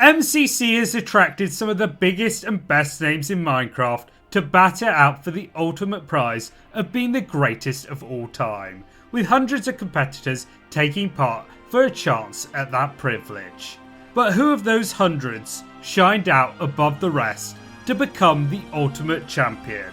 MCC has attracted some of the biggest and best names in Minecraft to bat it out for the ultimate prize of being the greatest of all time, with hundreds of competitors taking part for a chance at that privilege. But who of those hundreds shined out above the rest to become the ultimate champion?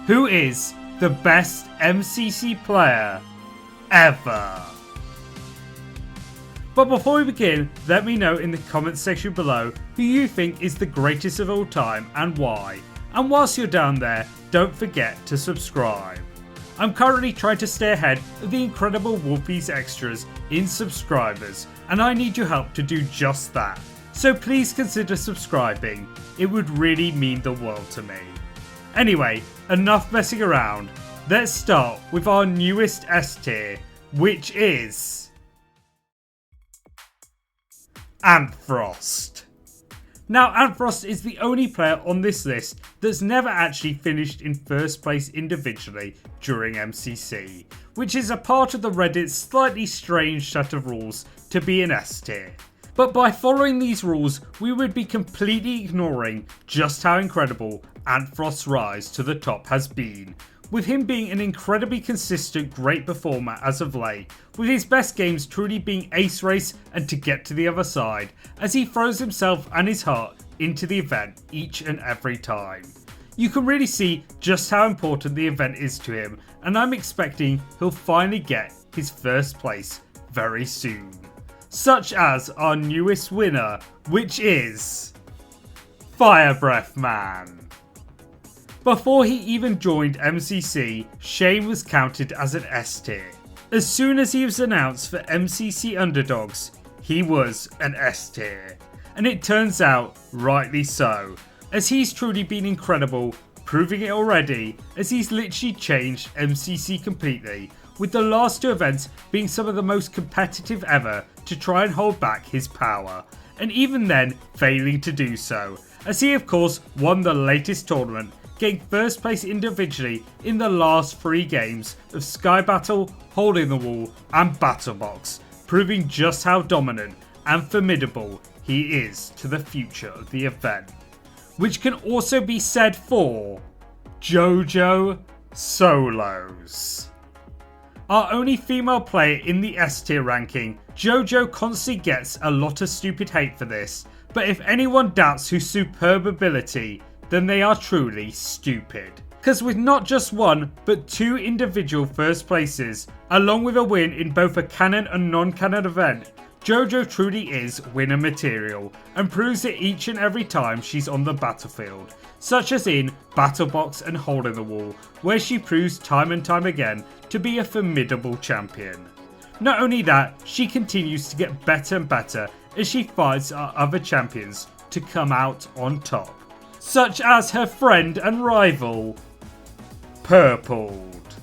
Who is the best MCC player ever? But before we begin, let me know in the comments section below who you think is the greatest of all time and why. And whilst you're down there, don't forget to subscribe. I'm currently trying to stay ahead of the incredible Wolfie's extras in subscribers, and I need your help to do just that. So please consider subscribing, it would really mean the world to me. Anyway, enough messing around, let's start with our newest S tier, which is Antfrost. Now, Antfrost is the only player on this list that's never actually finished in first place individually during MCC, which is a part of the Reddit's slightly strange set of rules to be an S tier. But by following these rules, we would be completely ignoring just how incredible Antfrost's rise to the top has been, with him being an incredibly consistent great performer as of late, with his best games truly being Ace Race and To Get to the Other Side, as he throws himself and his heart into the event each and every time. You can really see just how important the event is to him, and I'm expecting he'll finally get his first place very soon. Such as our newest winner, which is FireBreathMan. Before he even joined MCC, Shane was counted as an S tier. As soon as he was announced for MCC Underdogs, he was an S tier. And it turns out, rightly so, as he's truly been incredible, proving it already, as he's literally changed MCC completely, with the last two events being some of the most competitive ever to try and hold back his power, and even then failing to do so, as he of course won the latest tournament, getting first place individually in the last 3 games of Sky Battle, Hole in the Wall and Battle Box, proving just how dominant and formidable he is to the future of the event. Which can also be said for JoJo Solos. Our only female player in the S tier ranking, JoJo constantly gets a lot of stupid hate for this, but if anyone doubts her superb ability, then they are truly stupid. Because with not just one, but 2 individual first places, along with a win in both a canon and non-canon event, JoJo truly is winner material, and proves it each and every time she's on the battlefield, such as in Battle Box and Hole in the Wall, where she proves time and time again to be a formidable champion. Not only that, she continues to get better and better as she fights our other champions to come out on top, such as her friend and rival, Purpled.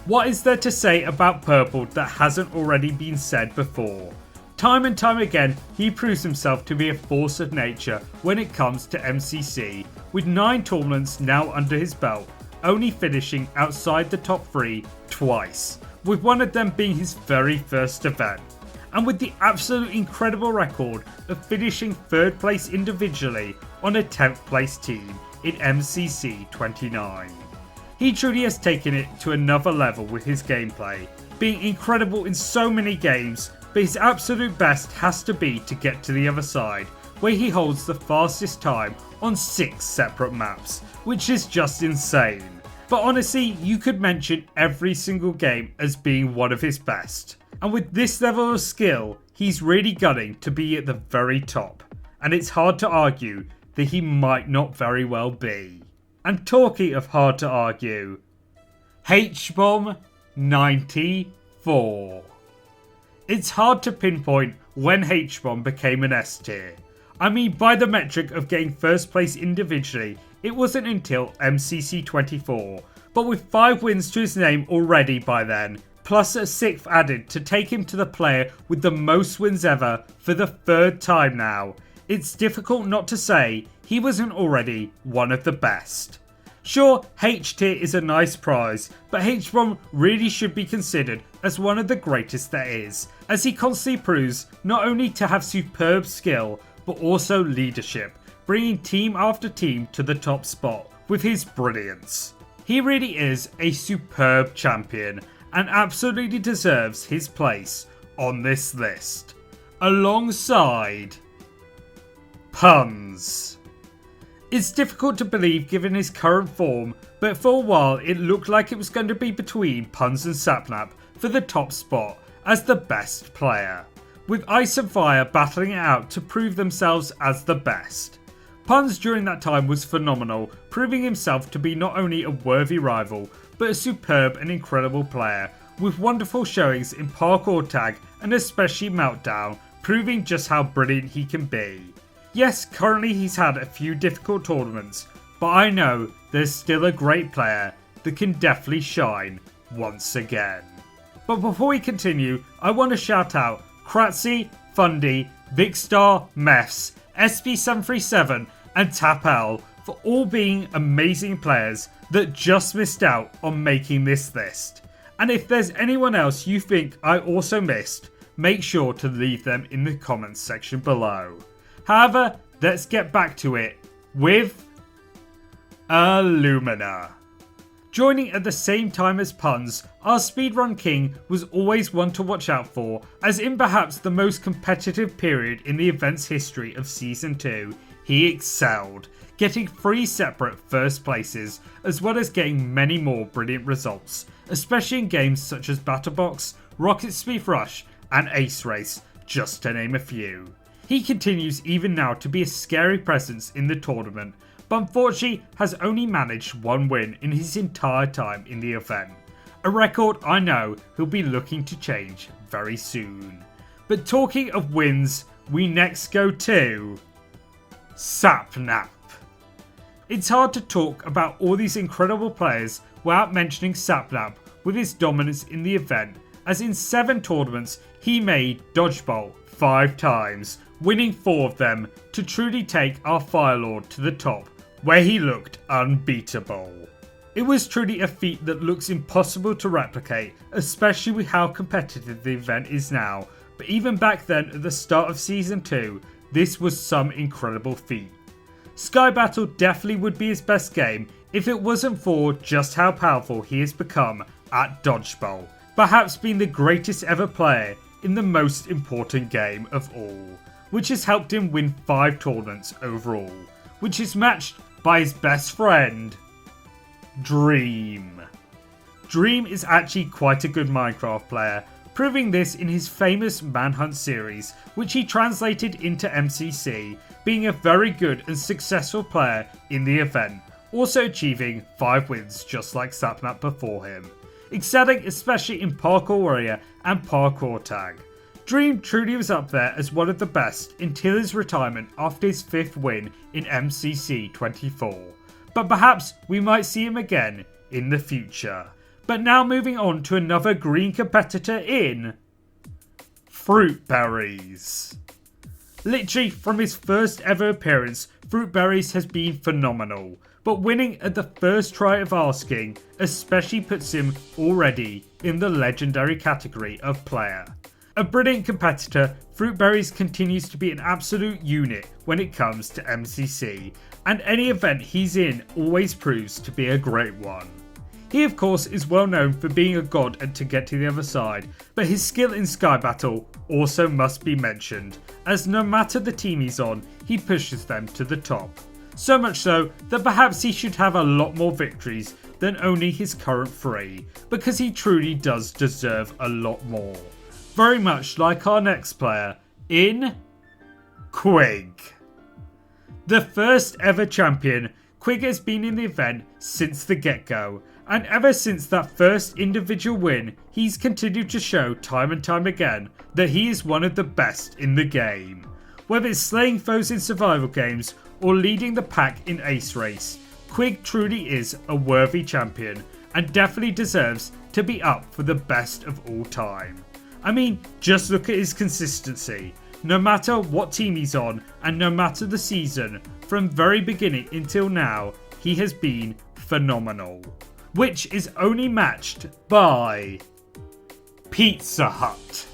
What is there to say about Purpled that hasn't already been said before? Time and time again, he proves himself to be a force of nature when it comes to MCC, with 9 tournaments now under his belt, only finishing outside the top 3 twice, with one of them being his very first event. And with the absolute incredible record of finishing 3rd place individually on a 10th place team in MCC 29. He truly has taken it to another level with his gameplay, being incredible in so many games, but his absolute best has to be To Get to the Other Side, where he holds the fastest time on 6 separate maps, which is just insane. But honestly, you could mention every single game as being one of his best. And with this level of skill, he's really gunning to be at the very top, and it's hard to argue that he might not very well be. And talking of hard to argue, HBomb 94. It's hard to pinpoint when HBomb became an S tier. I mean, by the metric of getting first place individually, it wasn't until MCC 24, but with 5 wins to his name already by then, plus a 6th added to take him to the player with the most wins ever for the 3rd time now, it's difficult not to say he wasn't already one of the best. Sure, H tier is a nice prize, but HBomb really should be considered as one of the greatest there is, as he constantly proves not only to have superb skill, but also leadership, bringing team after team to the top spot with his brilliance. He really is a superb champion and absolutely deserves his place on this list, alongside Punz. It's difficult to believe given his current form, but for a while it looked like it was going to be between Punz and Sapnap for the top spot as the best player, with Ice and Fire battling it out to prove themselves as the best. Punz during that time was phenomenal, proving himself to be not only a worthy rival, but a superb and incredible player, with wonderful showings in parkour tag and especially Meltdown, proving just how brilliant he can be. Yes, currently he's had a few difficult tournaments, but I know there's still a great player that can definitely shine once again. But before we continue, I want to shout out Kratzy, Fundy, Vicstar, Mefs, SP737 and Tapel for all being amazing players that just missed out on making this list. And if there's anyone else you think I also missed, make sure to leave them in the comments section below. However, let's get back to it with Illumina. Joining at the same time as Punz, our speedrun king was always one to watch out for, as in perhaps the most competitive period in the event's history of Season 2, he excelled, getting 3 separate first places, as well as getting many more brilliant results, especially in games such as Battlebox, Rocket Speed Rush and Ace Race, just to name a few. He continues even now to be a scary presence in the tournament, but unfortunately has only managed 1 win in his entire time in the event. A record I know he'll be looking to change very soon. But talking of wins, we next go to Sapnap. It's hard to talk about all these incredible players without mentioning Sapnap with his dominance in the event, as in 7 tournaments he made Dodgeball 5 times, winning 4 of them to truly take our Firelord to the top, where he looked unbeatable. It was truly a feat that looks impossible to replicate, especially with how competitive the event is now, but even back then at the start of Season 2, this was some incredible feat. Sky Battle definitely would be his best game if it wasn't for just how powerful he has become at Dodgeball, perhaps being the greatest ever player in the most important game of all, which has helped him win 5 tournaments overall, which is matched by his best friend, Dream. Dream is actually quite a good Minecraft player, proving this in his famous Manhunt series, which he translated into MCC, being a very good and successful player in the event, also achieving 5 wins just like Sapnap before him, excelling especially in Parkour Warrior and Parkour Tag. Dream truly was up there as one of the best until his retirement after his 5th win in MCC 24, but perhaps we might see him again in the future. But now moving on to another green competitor in Fruitberries. Literally from his first ever appearance, Fruitberries has been phenomenal, but winning at the first try of asking especially puts him already in the legendary category of player. A brilliant competitor, Fruitberries continues to be an absolute unit when it comes to MCC, and any event he's in always proves to be a great one. He of course is well known for being a god and to get to the other side, but his skill in Sky Battle also must be mentioned, as no matter the team he's on, he pushes them to the top. So much so that perhaps he should have a lot more victories than only his current 3, because he truly does deserve a lot more. Very much like our next player in Quig. The first ever champion, Quig has been in the event since the get-go, and ever since that first individual win, he's continued to show time and time again that he is one of the best in the game. Whether it's slaying foes in survival games or leading the pack in Ace Race, Quig truly is a worthy champion and definitely deserves to be up for the best of all time. I mean, just look at his consistency. No matter what team he's on and no matter the season, from very beginning until now, he has been phenomenal. Which is only matched by Pizza Hut.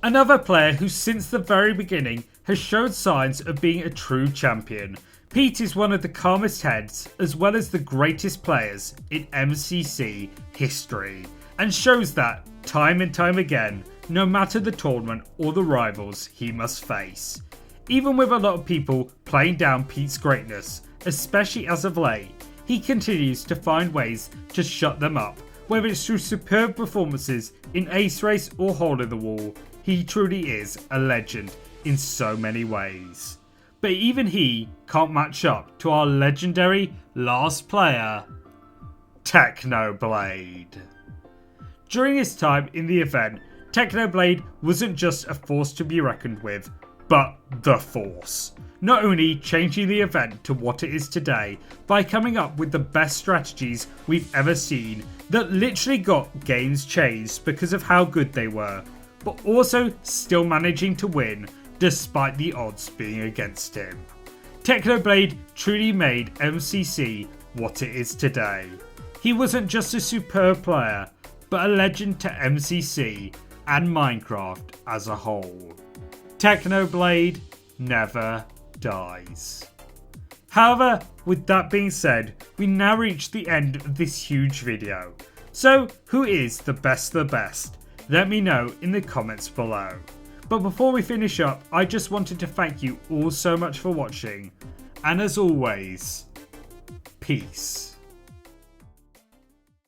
Another player who since the very beginning has has showed signs of being a true champion. Pete is one of the calmest heads as well as the greatest players in MCC history, and shows that time and time again, no matter the tournament or the rivals he must face. Even with a lot of people playing down Pete's greatness, especially as of late, he continues to find ways to shut them up. Whether it's through superb performances in Ace Race or Hole in the Wall, he truly is a legend in so many ways. But even he can't match up to our legendary last player, Technoblade. During his time in the event, Technoblade wasn't just a force to be reckoned with, but the force. Not only changing the event to what it is today by coming up with the best strategies we've ever seen that literally got games changed because of how good they were, but also still managing to win despite the odds being against him. Technoblade truly made MCC what it is today. He wasn't just a superb player, but a legend to MCC and Minecraft as a whole. Technoblade never dies. However, with that being said, we now reach the end of this huge video. So, who is the best of the best? Let me know in the comments below. But before we finish up, I just wanted to thank you all so much for watching, and as always, peace.